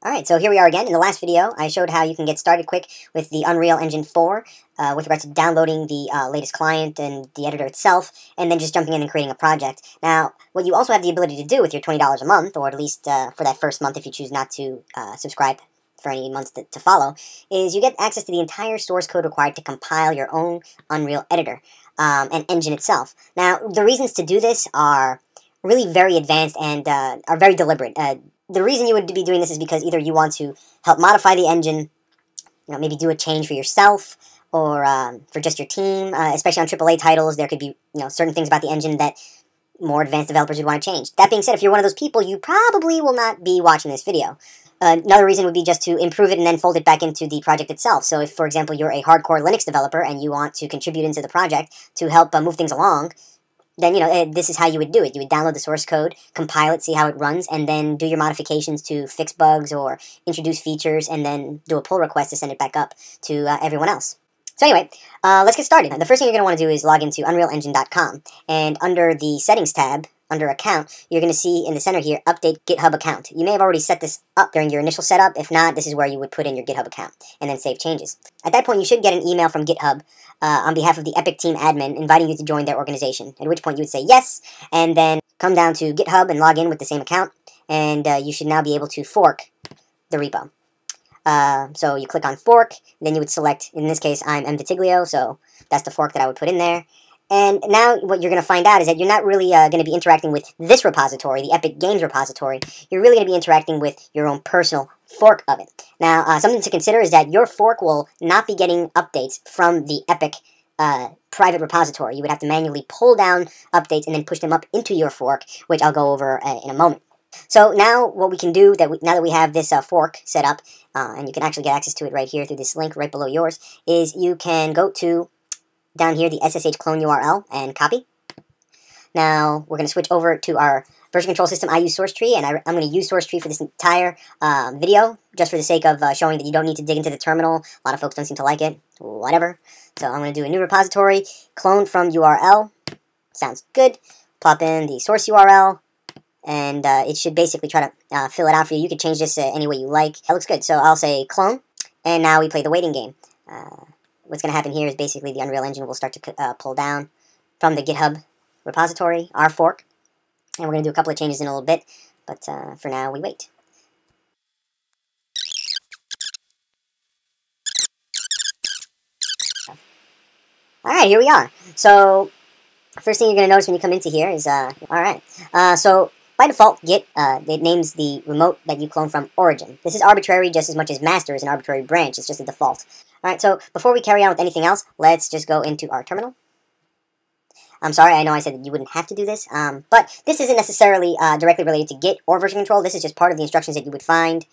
Alright, so here we are again. In the last video, I showed how you can get started quick with the Unreal Engine 4 with regards to downloading the latest client and the editor itself, and then just jumping in and creating a project. Now, what you also have the ability to do with your $20 a month, or at least for that first month if you choose not to subscribe for any months to follow, is you get access to the entire source code required to compile your own Unreal editor and engine itself. Now, the reasons to do this are really very advanced and are very deliberate. The reason you would be doing this is because either you want to help modify the engine, maybe do a change for yourself, or for just your team. Especially on AAA titles, there could be certain things about the engine that more advanced developers would want to change. That being said, if you're one of those people, you probably will not be watching this video. Another reason would be just to improve it and then fold it back into the project itself. So if, for example, you're a hardcore Linux developer and you want to contribute into the project to help move things along, then, this is how you would do it. You would download the source code, compile it, see how it runs, and then do your modifications to fix bugs or introduce features, and then do a pull request to send it back up to everyone else. So anyway, let's get started. The first thing you're going to want to do is log into unrealengine.com, and under the Settings tab, under Account, you're going to see in the center here, Update GitHub Account. You may have already set this up during your initial setup. If not, this is where you would put in your GitHub account, and then save changes. At that point, you should get an email from GitHub on behalf of the Epic Team admin inviting you to join their organization, at which point you would say yes, and then come down to GitHub and log in with the same account, and you should now be able to fork the repo. So you click on Fork, then you would select, in this case, I'm mvitiglio, so that's the fork that I would put in there. And now what you're going to find out is that you're not really going to be interacting with this repository, the Epic Games repository. You're really going to be interacting with your own personal fork of it. Now, something to consider is that your fork will not be getting updates from the Epic private repository. You would have to manually pull down updates and then push them up into your fork, which I'll go over in a moment. So now what we can do, now that we have this fork set up, and you can actually get access to it right here through this link right below yours, is you can go to down here the SSH clone URL and copy. Now we're going to switch over to our version control system. I use SourceTree, and I'm going to use SourceTree for this entire video, just for the sake of showing that you don't need to dig into the terminal. A lot of folks don't seem to like it. Whatever. So I'm going to do a new repository, clone from URL. Sounds good. Plop in the source URL, and it should basically try to fill it out for you. You can change this any way you like. That looks good. So I'll say clone, and now we play the waiting game. What's going to happen here is basically the Unreal Engine will start to pull down from the GitHub repository, our fork. And we're going to do a couple of changes in a little bit, but for now, we wait. Alright, here we are. So, first thing you're going to notice when you come into here is, alright. So, by default, Git, it names the remote that you clone from origin. This is arbitrary just as much as master is an arbitrary branch. It's just a default. Alright, so before we carry on with anything else, let's just go into our terminal. I'm sorry, I know I said that you wouldn't have to do this, but this isn't necessarily directly related to Git or version control. This is just part of the instructions that you would find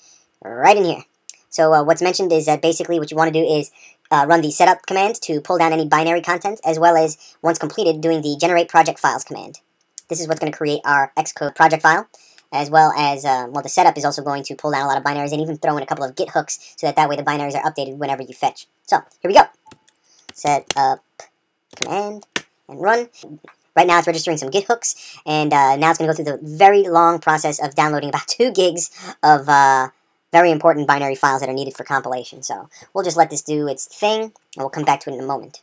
right in here. So what's mentioned is that basically what you want to do is run the setup command to pull down any binary content, as well as, once completed, doing the generate project files command. This is what's going to create our Xcode project file, as well as, the setup is also going to pull down a lot of binaries and even throw in a couple of Git hooks so that way the binaries are updated whenever you fetch. So, here we go. Set up command and run. Right now it's registering some Git hooks, and now it's going to go through the very long process of downloading about 2 gigs of very important binary files that are needed for compilation. So, we'll just let this do its thing, and we'll come back to it in a moment.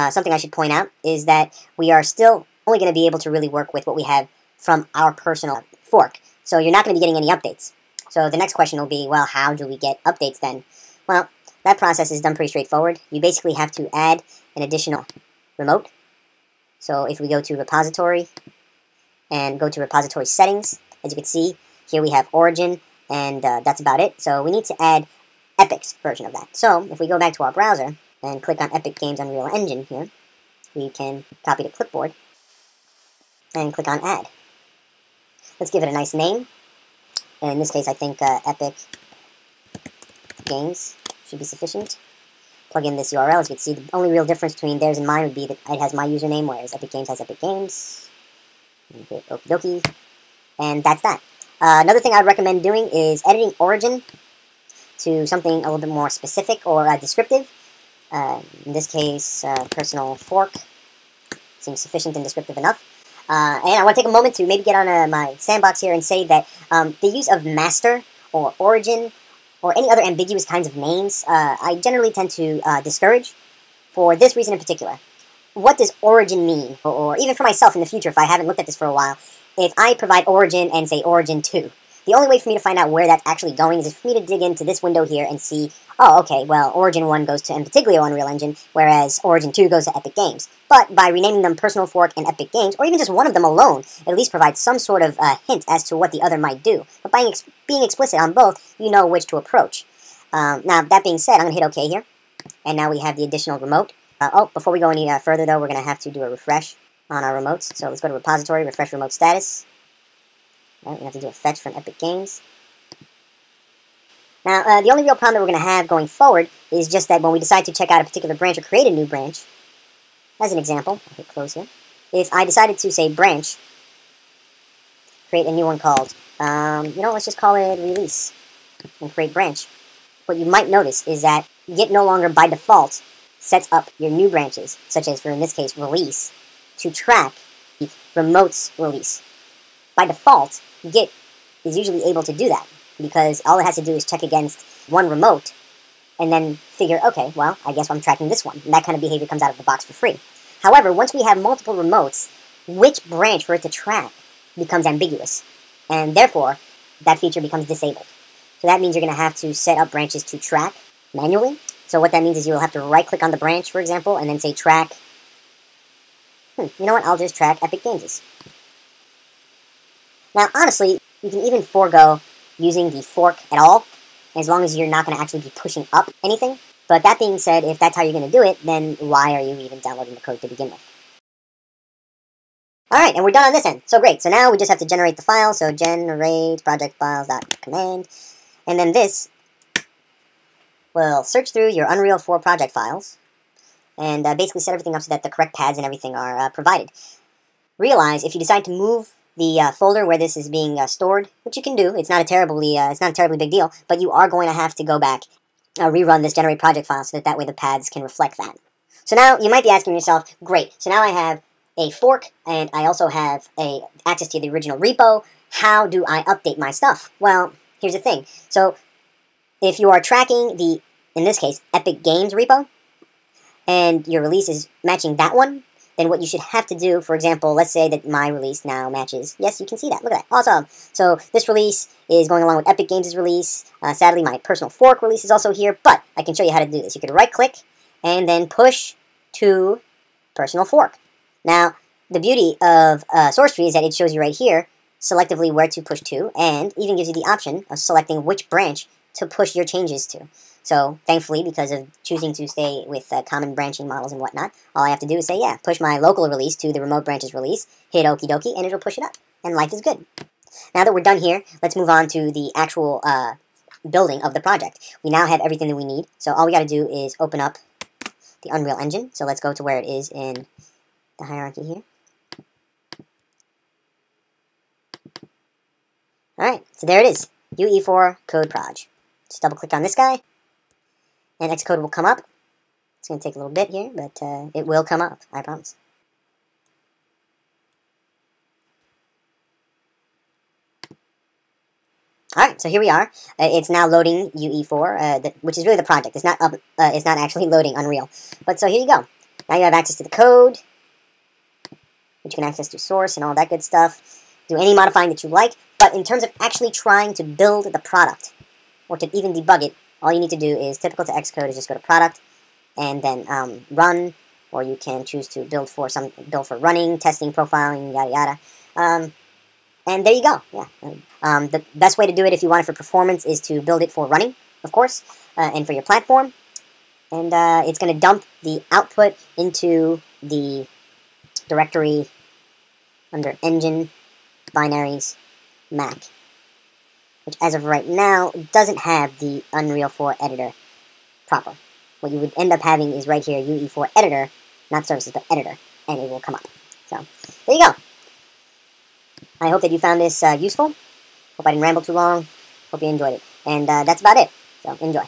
Something I should point out is that we are still only going to be able to really work with what we have from our personal fork. So you're not going to be getting any updates. So the next question will be, well, how do we get updates then? Well, that process is done pretty straightforward. You basically have to add an additional remote. So if we go to repository and go to repository settings, as you can see, here we have origin, and that's about it. So we need to add Epic's version of that. So if we go back to our browser and click on Epic Games Unreal Engine here, we can copy to clipboard and click on Add. Let's give it a nice name. In this case, I think Epic Games should be sufficient. Plug in this URL. As you can see, the only real difference between theirs and mine would be that it has my username, whereas Epic Games has Epic Games. Hit okie dokie. And that's that. Another thing I'd recommend doing is editing origin to something a little bit more specific or descriptive. In this case, personal fork seems sufficient and descriptive enough. And I want to take a moment to maybe get on my sandbox here and say that the use of master or origin or any other ambiguous kinds of names, I generally tend to discourage for this reason in particular. What does origin mean? Or even for myself in the future, if I haven't looked at this for a while, if I provide origin and say origin 2, the only way for me to find out where that's actually going is for me to dig into this window here and see, oh, okay, well, Origin 1 goes to Empatiglio Unreal Engine, whereas Origin 2 goes to Epic Games. But by renaming them Personal Fork and Epic Games, or even just one of them alone, it at least provides some sort of hint as to what the other might do. But by being explicit on both, you know which to approach. Now, that being said, I'm going to hit OK here. And now we have the additional remote. Before we go any further, though, we're going to have to do a refresh on our remotes. So let's go to Repository, refresh remote status. Right, we have to do a fetch from Epic Games. Now, the only real problem that we're going to have going forward is just that when we decide to check out a particular branch or create a new branch, as an example, I'll hit close here. If I decided to say branch, create a new one called, let's just call it release, and create branch. What you might notice is that Git no longer by default sets up your new branches, such as for in this case release, to track the remote's release. By default, Git is usually able to do that, because all it has to do is check against one remote, and then figure, okay, well, I guess I'm tracking this one, and that kind of behavior comes out of the box for free. However, once we have multiple remotes, which branch for it to track becomes ambiguous, and therefore, that feature becomes disabled. So that means you're going to have to set up branches to track manually. So what that means is you'll have to right-click on the branch, for example, and then say track, you know what, I'll just track Epic Games'. Now, honestly, you can even forego using the fork at all, as long as you're not going to actually be pushing up anything. But that being said, if that's how you're going to do it, then why are you even downloading the code to begin with? Alright, and we're done on this end. So great. So now we just have to generate the file. So generate projectfiles.command. And then this will search through your Unreal 4 project files and basically set everything up so that the correct paths and everything are provided. Realize if you decide to move the folder where this is being stored, which you can do. It's not a terribly big deal, but you are going to have to go back, rerun this generate project file so that way the paths can reflect that. So now you might be asking yourself, great, so now I have a fork and I also have access to the original repo. How do I update my stuff? Well, here's the thing. So if you are tracking the, in this case, Epic Games repo, and your release is matching that one, then what you should have to do, for example, let's say that my release now matches. Yes, you can see that. Look at that. Awesome. So this release is going along with Epic Games' release. Sadly, my personal fork release is also here, but I can show you how to do this. You could right-click and then push to personal fork. Now, the beauty of source tree is that it shows you right here selectively where to push to, and even gives you the option of selecting which branch to push your changes to. So, thankfully, because of choosing to stay with common branching models and whatnot, all I have to do is say, yeah, push my local release to the remote branches release, hit okie dokie, and it'll push it up. And life is good. Now that we're done here, let's move on to the actual building of the project. We now have everything that we need. So all we got to do is open up the Unreal Engine. So let's go to where it is in the hierarchy here. Alright, so there it is. UE4 Code Proj. Just double click on this guy. And Xcode will come up. It's going to take a little bit here, but it will come up, I promise. Alright, so here we are. It's now loading UE4, which is really the project. It's not actually loading Unreal. But so here you go. Now you have access to the code, which you can access to source and all that good stuff. Do any modifying that you like. But in terms of actually trying to build the product, or to even debug it, all you need to do is, typical to Xcode, is just go to product, and then run, or you can choose to build for running, testing, profiling, yada yada. And there you go. Yeah. The best way to do it if you want it for performance is to build it for running, of course, and for your platform. And it's going to dump the output into the directory under Engine, Binaries, Mac, which as of right now doesn't have the Unreal 4 editor proper. What you would end up having is right here, UE4 editor, not services, but editor, and it will come up. So, there you go. I hope that you found this useful. Hope I didn't ramble too long. Hope you enjoyed it. And that's about it. So, enjoy.